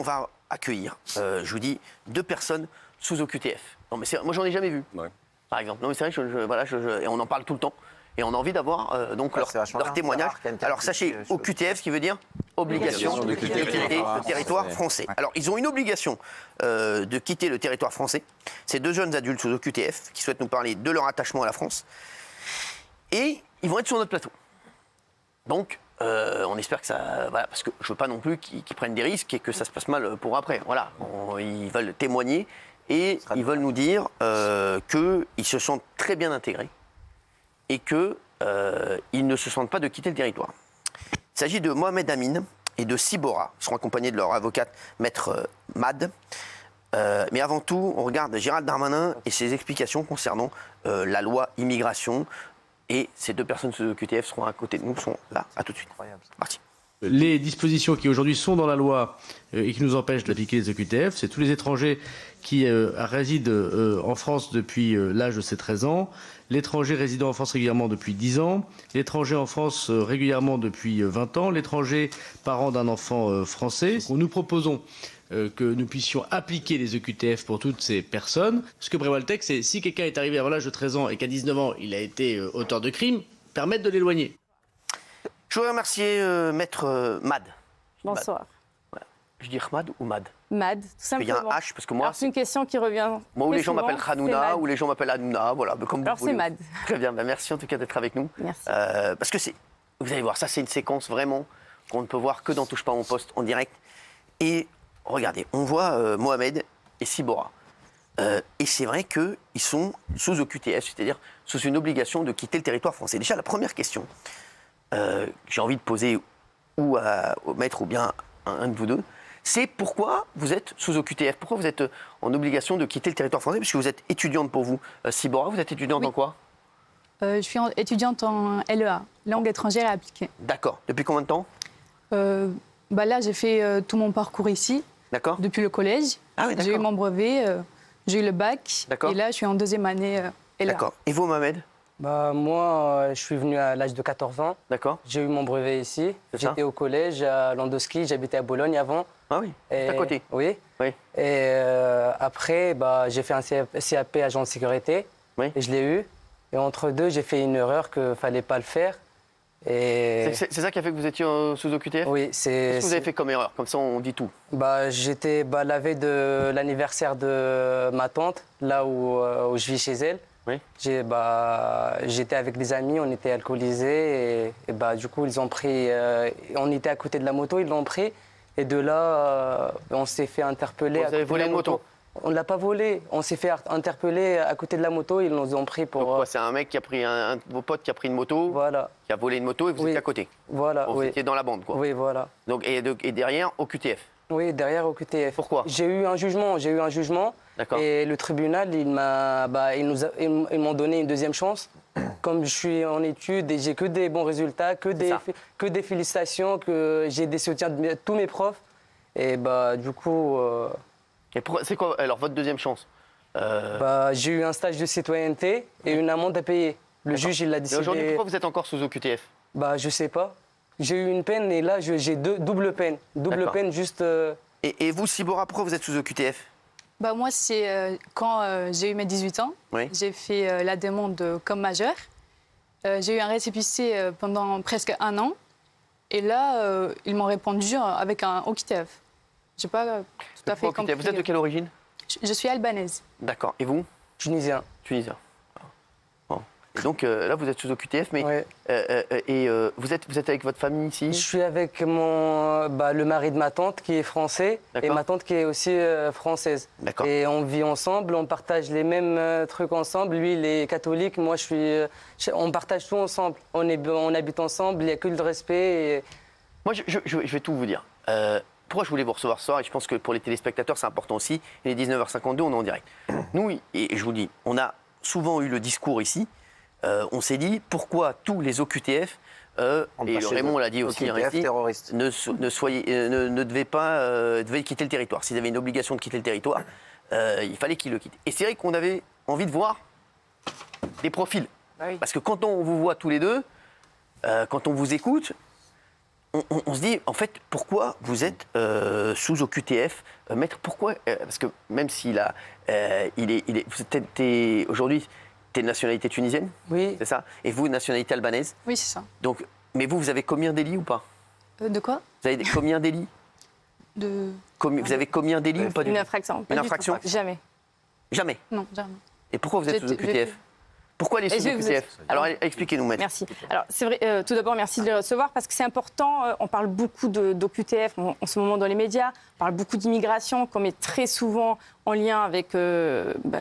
va accueillir, je vous dis, 2 personnes sous OQTF. Non, mais moi, j'en ai jamais vu, par exemple. Non, mais c'est vrai, et on en parle tout le temps. Et on a envie d'avoir donc leur témoignage. Alors, sachez, OQTF, ce qui veut dire obligation de quitter le territoire français. Alors, ils ont une obligation de quitter le territoire français. Ces 2 jeunes adultes sous OQTF qui souhaitent nous parler de leur attachement à la France. Et ils vont être sur notre plateau. Donc, on espère que ça... Voilà, parce que je ne veux pas non plus qu'ils prennent des risques et que ça se passe mal pour après. Voilà, ils veulent témoigner et ils veulent nous dire qu'ils se sentent très bien intégrés et qu'ils ne se sentent pas de quitter le territoire. Il s'agit de Mohamed Amin et de Sibora. Ils seront accompagnés de leur avocate, maître Mad. Mais avant tout, on regarde Gérald Darmanin et ses explications concernant la loi immigration. Et ces 2 personnes sous OQTF seront à côté de nous, sont là. À tout de suite. Parti. Les dispositions qui aujourd'hui sont dans la loi et qui nous empêchent d'appliquer les OQTF, c'est tous les étrangers qui résident en France depuis l'âge de ses 13 ans, l'étranger résidant en France régulièrement depuis 10 ans, l'étranger en France régulièrement depuis 20 ans, l'étranger parent d'un enfant français. Donc, nous proposons que nous puissions appliquer les EQTF pour toutes ces personnes. Ce que prévoit le texte, c'est si quelqu'un est arrivé à l'âge de 13 ans et qu'à 19 ans, il a été auteur de crime, permettre de l'éloigner. Je voudrais remercier Maître Mad. Bonsoir. Mad. Voilà. Je dis Mad ou Mad? Mad, tout simplement. Il y a un H, parce que moi... C'est une question qui revient. Moi, où les gens m'appellent Hanouna, ou les gens m'appellent Hanouna, voilà. Comme alors, c'est Mad. Très bien, merci en tout cas d'être avec nous. Merci. Parce que vous allez voir, ça c'est une séquence vraiment qu'on ne peut voir que dans Touche pas à mon poste en direct. Et regardez, on voit Mohamed et Sibora. Et c'est vrai qu'ils sont sous OQTF, c'est-à-dire sous une obligation de quitter le territoire français. Déjà, la première question que j'ai envie de poser ou au maître ou bien à un de vous deux, c'est pourquoi vous êtes sous OQTF? Pourquoi vous êtes en obligation de quitter le territoire français? Puisque vous êtes étudiante pour vous. Sibora, vous êtes étudiante en quoi? Je suis étudiante en LEA, langue étrangère et appliquée. D'accord. Depuis combien de temps? Là, j'ai fait tout mon parcours ici. D'accord. Depuis le collège. Ah oui, d'accord. J'ai eu mon brevet, j'ai eu le bac. D'accord. Et là, je suis en 2e année LEA. D'accord. Et vous, Mohamed? Moi, je suis venu à l'âge de 14 ans. D'accord. J'ai eu mon brevet ici. J'étais au collège à Landoski. J'habitais à Bologne avant. Ah oui, à côté. Oui. Et après, j'ai fait un CAP agent de sécurité. Oui. Et je l'ai eu. Et entre deux, j'ai fait une erreur qu'il ne fallait pas le faire. Et... C'est ça qui a fait que vous étiez sous OQTF? Oui, c'est... Qu'est-ce que vous avez fait comme erreur? Comme ça, on dit tout. J'étais la veille de l'anniversaire de ma tante, là où je vis chez elle. Oui. J'étais avec des amis, on était alcoolisés. Et du coup, ils ont pris... on était à côté de la moto, ils l'ont pris. Et de là, on s'est fait interpeller. Vous avez volé une moto? On ne l'a pas volé. On s'est fait interpeller à côté de la moto. Ils nous ont pris pour... Donc quoi, c'est un mec qui a pris un de vos potes qui a pris une moto, voilà. Qui a volé une moto et vous étiez à côté. Voilà, Vous étiez dans la bande, quoi. Oui, voilà. Donc, et derrière, OQTF. Oui, derrière OQTF. Pourquoi? J'ai eu un jugement. D'accord. Et le tribunal, ils m'ont donné une 2e chance. Comme je suis en études et j'ai que des bons résultats, que des félicitations, que j'ai des soutiens de tous mes profs. Et du coup... c'est quoi alors votre 2e chance? J'ai eu un stage de citoyenneté et une amende à payer. Le juge, il l'a décidé. Et aujourd'hui, pourquoi vous êtes encore sous OQTF? Je sais pas. J'ai eu une peine et là, j'ai double peine. Double peine juste... Et vous, Sibora, pourquoi vous êtes sous OQTF? Moi, c'est quand j'ai eu mes 18 ans. Oui. J'ai fait la demande comme majeure. J'ai eu un récépissé pendant presque 1 an. Et là, ils m'ont répondu avec un OQTF. Je n'ai pas tout à fait compris. Vous êtes de quelle origine? Je suis albanaise. D'accord. Et vous? Tunisien. Tunisien. Bon. Et donc là, vous êtes sous OQTF, mais vous êtes avec votre famille ici? Je suis avec le mari de ma tante qui est français et ma tante qui est aussi française. D'accord. Et on vit ensemble, on partage les mêmes trucs ensemble. Lui, il est catholique, moi, on partage tout ensemble. On habite ensemble, il n'y a que le respect. Moi, je vais tout vous dire. Pourquoi je voulais vous recevoir ce soir, et je pense que pour les téléspectateurs, c'est important aussi. Il est 19h52, on est en direct. Nous, et je vous dis, on a souvent eu le discours ici. On s'est dit, pourquoi tous les OQTF, et Raymond l'a dit aussi ici, devaient quitter le territoire. S'ils avaient une obligation de quitter le territoire, il fallait qu'ils le quittent. Et c'est vrai qu'on avait envie de voir des profils. Ah oui. Parce que quand on vous voit tous les deux, quand on vous écoute, on se dit, en fait, pourquoi vous êtes sous OQTF, maître? Pourquoi parce que même s'il a, aujourd'hui, tu es de nationalité tunisienne? Oui. C'est ça? Et vous, nationalité albanaise? Oui, c'est ça. Donc, mais vous avez commis un délit ou pas? De quoi? Vous avez commis un délit? Vous avez commis un délit ou pas du Une tout? infraction. Une infraction? Jamais. Jamais? Non, jamais. Et pourquoi vous êtes sous OQTF? Pourquoi les sous OQTF? Alors, expliquez-nous, maître. Merci. Alors, c'est vrai, tout d'abord, merci de les recevoir parce que c'est important. On parle beaucoup d'OQTF en ce moment dans les médias. On parle beaucoup d'immigration qu'on met très souvent en lien avec tout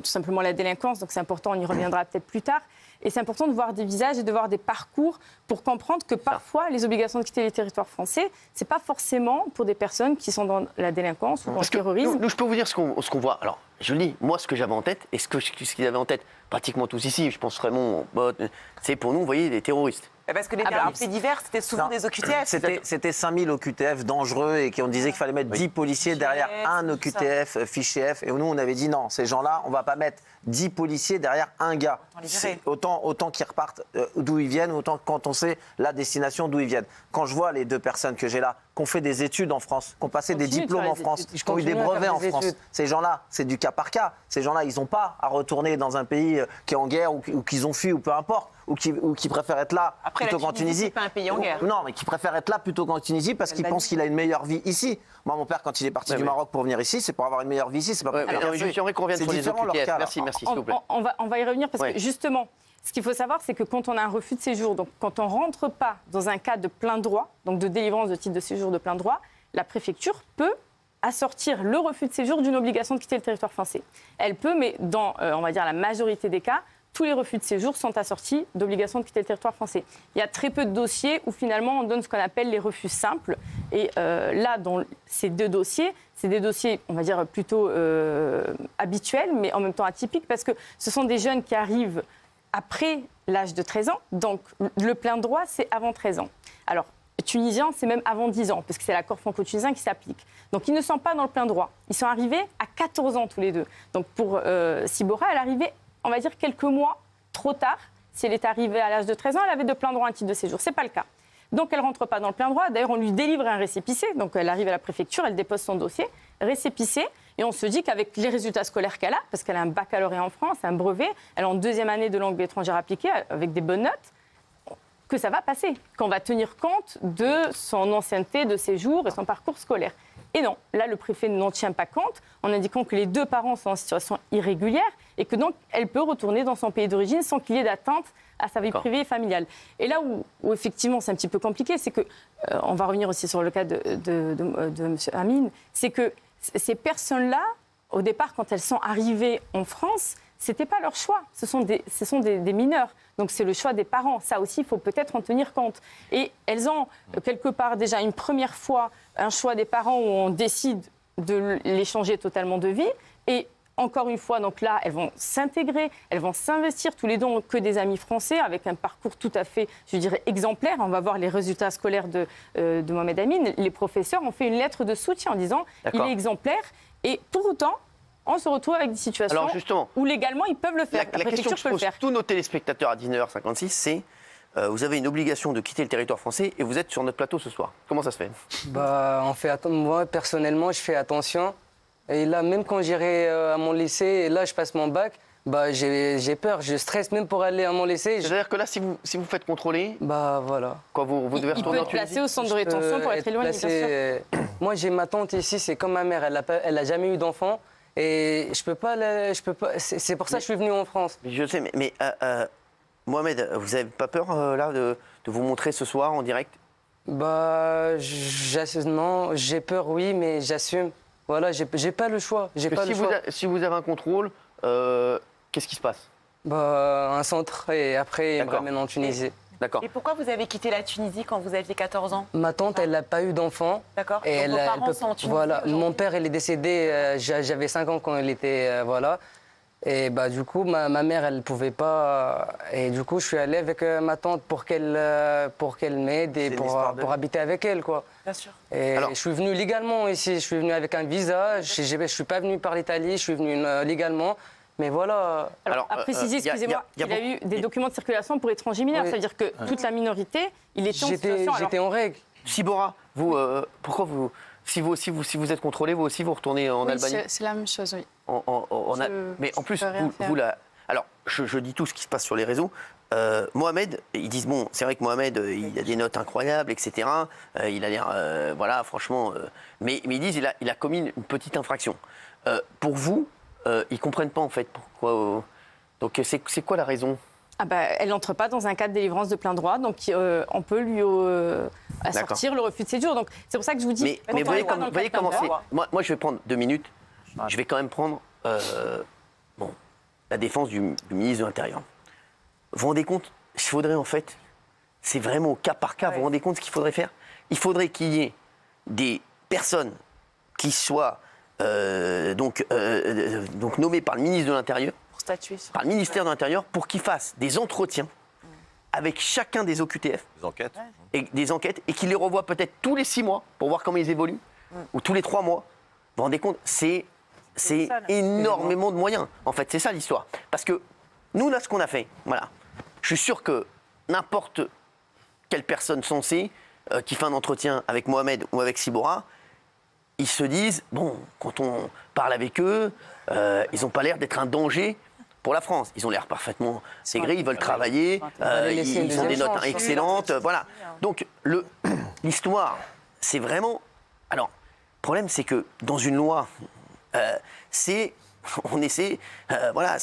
simplement la délinquance. Donc, c'est important, on y reviendra peut-être plus tard. Et c'est important de voir des visages et de voir des parcours pour comprendre que parfois, les obligations de quitter les territoires français, ce n'est pas forcément pour des personnes qui sont dans la délinquance ou dans le terrorisme. Nous, je peux vous dire ce qu'on voit. Alors, je le dis, moi, ce que j'avais en tête, et ce qu'ils avaient en tête, pratiquement tous ici, je pense Raymond, c'est pour nous, vous voyez, des terroristes. Parce que les derniers faits divers, c'était souvent des OQTF. C'était 5000 OQTF dangereux et qu'on disait qu'il fallait mettre 10 policiers derrière un OQTF, fichier F. Et nous, on avait dit non, ces gens-là, on ne va pas mettre 10 policiers derrière un gars. Autant qu'ils repartent d'où ils viennent, autant quand on sait la destination d'où ils viennent. Quand je vois les deux personnes que j'ai là, qui ont fait des études en France, qui ont passé des diplômes en France, qui ont eu des brevets en France, ces gens-là, c'est du cas par cas. Ces gens-là, ils n'ont pas à retourner dans un pays qui est en guerre ou qu'ils ont fui ou peu importe. Ou qui préfèrent être là plutôt qu'en Tunisie. C'est pas un pays en guerre. Non, mais qui préfèrent être là plutôt qu'en Tunisie parce qu'ils pensent qu'il a une meilleure vie ici. Moi, mon père, quand il est parti du Maroc pour venir ici, c'est pour avoir une meilleure vie ici. C'est pas pour J'aimerais qu'on revienne sur les OQTF. Merci, s'il vous plaît. On va y revenir parce que justement, ce qu'il faut savoir, c'est que quand on a un refus de séjour, donc quand on ne rentre pas dans un cas de plein droit, donc de délivrance de titre de séjour de plein droit, la préfecture peut assortir le refus de séjour d'une obligation de quitter le territoire français. Elle peut, mais dans, on va dire, la majorité des cas, tous les refus de séjour sont assortis d'obligations de quitter le territoire français. Il y a très peu de dossiers où finalement on donne ce qu'on appelle les refus simples. Et là, dans ces deux dossiers, c'est des dossiers, on va dire, plutôt habituels, mais en même temps atypiques, parce que ce sont des jeunes qui arrivent après l'âge de 13 ans. Donc le plein droit, c'est avant 13 ans. Alors, tunisien, c'est même avant 10 ans, parce que c'est l'accord franco-tunisien qui s'applique. Donc ils ne sont pas dans le plein droit. Ils sont arrivés à 14 ans tous les deux. Donc pour Sibora, elle arrivait, on va dire, quelques mois trop tard. Si elle est arrivée à l'âge de 13 ans, elle avait de plein droit un titre de séjour. Ce n'est pas le cas. Donc elle ne rentre pas dans le plein droit. D'ailleurs, on lui délivre un récépissé. Donc elle arrive à la préfecture, elle dépose son dossier, récépissé. Et on se dit qu'avec les résultats scolaires qu'elle a, parce qu'elle a un baccalauréat en France, un brevet, elle est en deuxième année de langue étrangère appliquée, avec des bonnes notes, que ça va passer, qu'on va tenir compte de son ancienneté de séjour et son parcours scolaire. Et non, là, le préfet n'en tient pas compte en indiquant que les deux parents sont en situation irrégulière et que donc elle peut retourner dans son pays d'origine sans qu'il y ait d'atteinte à sa vie privée et familiale. Et là où effectivement c'est un petit peu compliqué, c'est que, on va revenir aussi sur le cas de M. Amine, c'est que ces personnes-là, au départ, quand elles sont arrivées en France, ce n'était pas leur choix, ce sont des mineurs. Donc c'est le choix des parents. Ça aussi, il faut peut-être en tenir compte. Et elles ont quelque part déjà une première fois un choix des parents où on décide de les changer totalement de vie. Et encore une fois, donc là, elles vont s'intégrer, elles vont s'investir. Tous les deux n'ont que des amis français avec un parcours tout à fait, je dirais, exemplaire. On va voir les résultats scolaires de Mohamed Amine. Les professeurs ont fait une lettre de soutien en disant il est exemplaire. Et pour autant, on se retrouve avec des situations où légalement ils peuvent le faire. La question que je pose à tous nos téléspectateurs à 19h56, c'est vous avez une obligation de quitter le territoire français et vous êtes sur notre plateau ce soir. Comment ça se fait? Moi, personnellement, je fais attention. Et là, même quand j'irai à mon lycée, et là, je passe mon bac, j'ai peur, je stresse même pour aller à mon lycée. C'est-à-dire que là, si vous faites contrôler, voilà. Quoi, vous devez retourner en Tunisie. Il peut être placé au centre de rétention pour être éloigné, bien sûr. Moi, j'ai ma tante ici, c'est comme ma mère, elle n'a jamais eu d'enfant. Et je peux pas. C'est pour ça que je suis venu en France. Je sais, mais Mohamed, vous n'avez pas peur là de vous montrer ce soir en direct? Non, j'ai peur, oui, mais j'assume. Voilà, j'ai pas le choix. Si vous avez un contrôle, qu'est-ce qui se passe? Un centre et après ils me ramènent en Tunisie. D'accord. Et pourquoi vous avez quitté la Tunisie quand vous aviez 14 ans? Ma tante, elle n'a pas eu d'enfant. D'accord. Et vos parents sont en Tunisie. Voilà. Mon père, il est décédé, j'avais 5 ans quand il était. Voilà. Et du coup, ma mère, elle ne pouvait pas. Et du coup, je suis allé avec ma tante pour qu'elle m'aide et pour habiter avec elle, quoi. Bien sûr. Et je suis venu légalement ici. Je suis venu avec un visa. Je ne suis pas venu par l'Italie. Je suis venu légalement. Mais voilà. Alors, à préciser, excusez-moi, il a eu des documents de circulation pour étrangers mineurs. C'est-à-dire que toute la minorité, il était en situation. J'étais en règle. Sibora, vous, pourquoi vous si vous êtes contrôlé, vous aussi, vous retournez en Albanie? C'est la même chose, oui. Mais en plus, alors, je dis tout ce qui se passe sur les réseaux. Mohamed, ils disent, bon, c'est vrai que Mohamed, il a des notes incroyables, etc. Il a l'air, voilà, franchement... mais ils disent, il a commis une petite infraction. Pour vous, ils ne comprennent pas, en fait, pourquoi... donc, c'est quoi la raison? Elle n'entre pas dans un cas de délivrance de plein droit, donc on peut lui assortir le refus de séjour. Donc c'est pour ça que je vous dis. Mais vous voyez comment c'est. Moi, je vais prendre 2 minutes. Je vais quand même prendre la défense du ministre de l'Intérieur. Vous vous rendez compte? Il faudrait en fait, c'est vraiment au cas par cas. Vous vous rendez compte ce qu'il faudrait faire? Il faudrait qu'il y ait des personnes qui soient donc nommées par le ministre de l'Intérieur. Par le ministère de l'Intérieur pour qu'ils fassent des entretiens avec chacun des OQTF. Des enquêtes. Et qu'ils les revoient peut-être tous les 6 mois pour voir comment ils évoluent. Ou tous les 3 mois. Vous vous rendez compte? C'est énormément de moyens. En fait, c'est ça l'histoire. Parce que nous, là, ce qu'on a fait, voilà. Je suis sûr que n'importe quelle personne censée qui fait un entretien avec Mohamed ou avec Sibora, ils se disent, bon, quand on parle avec eux, ils n'ont pas l'air d'être un danger pour la France. Ils ont l'air parfaitement intégrés, ils veulent travailler, ils ont des notes excellentes, voilà. Donc, l'histoire, c'est vraiment... Alors, le problème, c'est que dans une loi, on essaie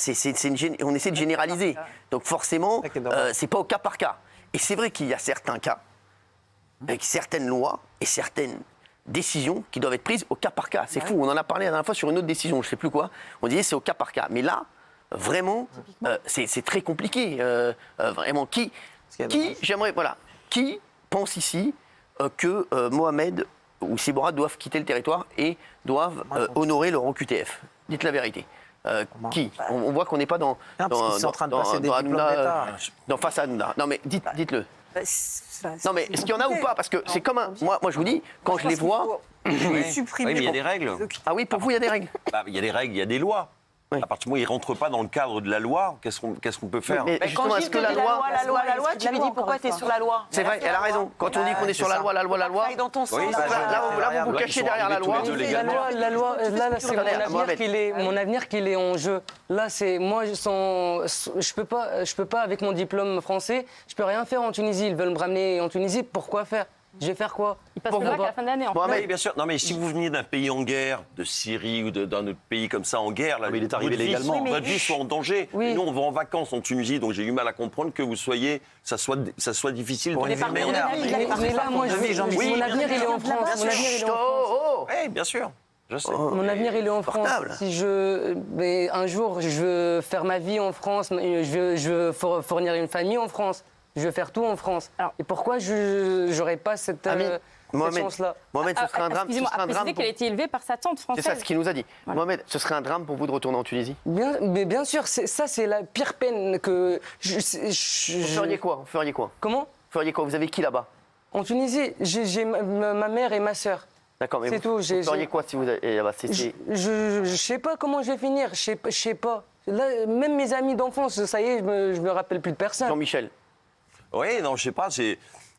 de généraliser. Donc, forcément, c'est pas au cas par cas. Et c'est vrai qu'il y a certains cas, avec certaines lois et certaines décisions qui doivent être prises au cas par cas. C'est fou, on en a parlé la dernière fois sur une autre décision, je ne sais plus quoi. On disait c'est au cas par cas. Mais là, vraiment, c'est très compliqué. Vraiment, qui pense ici que Mohamed ou Sibora doivent quitter le territoire et doivent honorer leur OQTF? Dites la vérité. Qui? On voit qu'on n'est pas dans ils sont en train de passer des diplômes d'État. Face à Hanouna. Non mais dites-le. Non mais est-ce qu'il y en a ou pas? Parce que c'est comme moi je vous dis, quand je les vois... supprimer. Oui, mais il y a des règles. Ah oui, pour vous, il y a des règles? Il y a des règles, il y a des lois. Oui. À partir du moment où ils ne rentrent pas dans le cadre de la loi, qu'est-ce qu'on peut faire? Mais justement, est-ce que la loi, tu me dis pourquoi tu es sur la loi? C'est vrai, elle a raison. Quand on dit qu'on est sur la loi, la loi... dans ton sens. Là, vous vous cachez derrière la loi. La loi, là, c'est mon avenir qui est en jeu. Là, c'est moi, je peux pas avec mon diplôme français, je peux rien faire en Tunisie. Ils veulent me ramener en Tunisie. Pourquoi faire? Je vais faire quoi? Il passe le bac à la fin de l'année. Oui, bien sûr. Non, mais si vous veniez d'un pays en guerre, de Syrie ou d'un autre pays comme ça en guerre, là, il est arrivé légalement. Votre vie soit en danger. Oui. Nous, on va en vacances en Tunisie, donc j'ai eu mal à comprendre que ça soit difficile. Mais là, moi, mon avenir, il est en France. Oui, bien sûr. Je sais. Mon avenir, il est en France. Mais un jour, je veux faire ma vie en France. Je veux fournir une famille en France. Je veux faire tout en France. Et pourquoi je n'aurais pas cette chance-là? Mohamed, ce serait un drame. Excusez-moi, préciser qu'elle a été élevée par sa tante française. C'est ça ce qu'il nous a dit. Voilà. Mohamed, ce serait un drame pour vous de retourner en Tunisie? Bien sûr, ça c'est la pire peine que... Vous feriez quoi? Comment? Vous feriez quoi? Vous avez qui là-bas? En Tunisie, j'ai ma mère et ma sœur. D'accord, mais c'est tout. Vous feriez quoi si vous allez là-bas? Je sais pas comment je vais finir. Je sais pas. Là, même mes amis d'enfance, ça y est, je me rappelle plus de personne. Jean-Michel? Oui, non, je sais pas.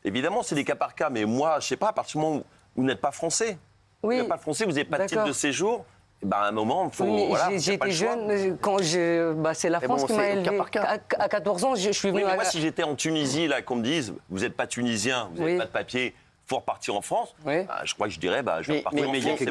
Évidemment, c'est des cas par cas. Mais moi, je sais pas, à partir du moment où vous n'êtes pas français, vous n'êtes pas français, vous n'avez pas de titre de séjour, à un moment, il faut. J'ai été jeune, c'est la France qui m'a élevé. À 14 ans, je suis venu. Mais moi, si j'étais en Tunisie, là, qu'on me dise, vous n'êtes pas tunisien, vous n'avez pas de papier, il faut repartir en France, je crois que je dirais, je vais repartir en France, c'est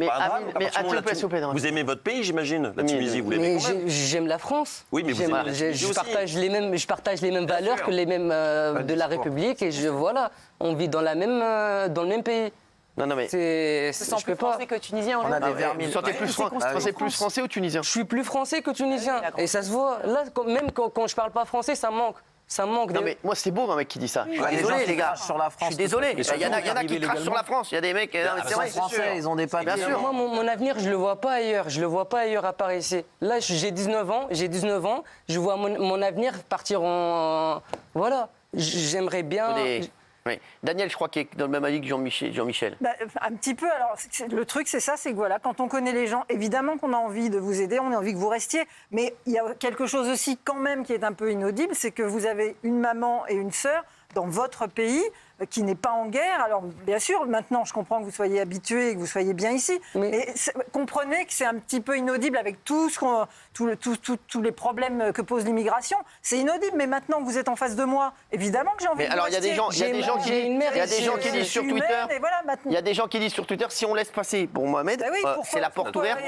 pas grave. Vous aimez votre pays, j'imagine, la Tunisie, vous l'aimez quand même. J'aime la France. Oui, mais je partage les mêmes valeurs que les mêmes de la République et voilà, on vit dans le même pays. Non, mais je peux pas. Que tunisien, on a des vermines. Vous sentez plus français ou tunisien? Je suis plus français que tunisien. Et ça se voit. Là, même quand je parle pas français, ça manque. Non mais moi c'est beau un mec qui dit ça. Je suis désolé les gars. Sur la France. Je suis désolé. Il y en a qui crachent sur la France. Il y a des mecs. C'est vrai. Français, ils ont des papiers. Bien sûr. Moi mon avenir je le vois pas ailleurs. Je le vois pas ailleurs à part ici. Là j'ai 19 ans. Je vois mon avenir partir en. Voilà. J'aimerais bien. Oui. Daniel, je crois qu'il est dans le même avis que Jean-Michel. Un petit peu. Alors, le truc, c'est ça, c'est que voilà, quand on connaît les gens, évidemment qu'on a envie de vous aider, on a envie que vous restiez. Mais il y a quelque chose aussi, quand même, qui est un peu inaudible, c'est que vous avez une maman et une sœur dans votre pays. qui n'est pas en guerre. Alors, bien sûr, maintenant, je comprends que vous soyez habitués et que vous soyez bien ici. Mais comprenez que c'est un petit peu inaudible avec tous les problèmes que pose l'immigration. C'est inaudible, mais maintenant que vous êtes en face de moi, évidemment que j'ai envie de alors, il y a des gens qui disent sur Twitter, il y a des gens qui disent sur Twitter, si on laisse passer pour Mohamed, c'est la porte ouverte.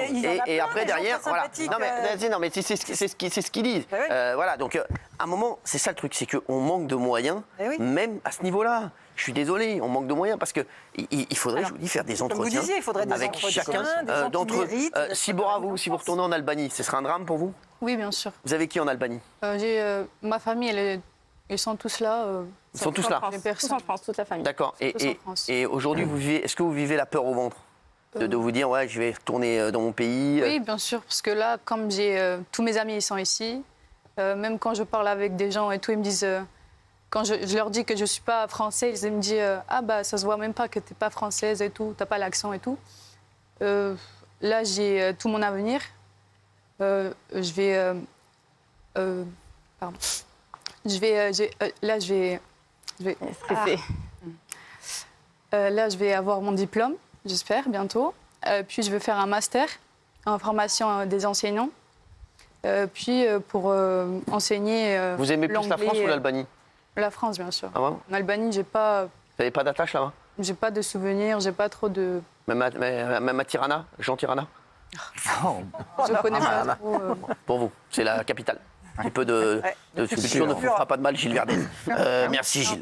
Et après, derrière, voilà. Non, mais c'est ce qu'ils disent. Voilà, donc, à un moment, c'est ça le truc, c'est qu'on manque de moyens, même à ce niveau-là. Je suis désolé, on manque de moyens parce qu'il faudrait, je vous dis, faire des entretiens avec chacun d'entre eux. Si vous retournez en Albanie, ce sera un drame pour vous? Oui, bien sûr. Vous avez qui en Albanie? Ma famille, ils sont tous là. Ils sont tous là? Tous en France, toute la famille. D'accord. Et aujourd'hui, est-ce que vous vivez la peur au ventre de vous dire, ouais, je vais retourner dans mon pays? Oui, bien sûr, parce que là, comme j'ai tous mes amis, ils sont ici. Même quand je parle avec des gens et tout, ils me disent... Quand je leur dis que je ne suis pas française, ils me disent « Ah bah ça se voit même pas que tu n'es pas française et tout, tu n'as pas l'accent et tout. » Là, j'ai tout mon avenir. Là, je vais avoir mon diplôme, j'espère, bientôt. Puis je vais faire un master en formation des enseignants. Puis pour enseigner Vous aimez plus la France ou l'Albanie? La France, bien sûr. Ah ouais? En Albanie, j'ai pas... Vous n'avez pas d'attache là-bas? J'ai pas de souvenirs, j'ai pas trop de... Même à Tirana, Jean Tirana? Je connais pas trop... Pour vous, c'est la capitale. Un peu de culture ne vous fera pas de mal, Gilles Verdez. Merci Gilles.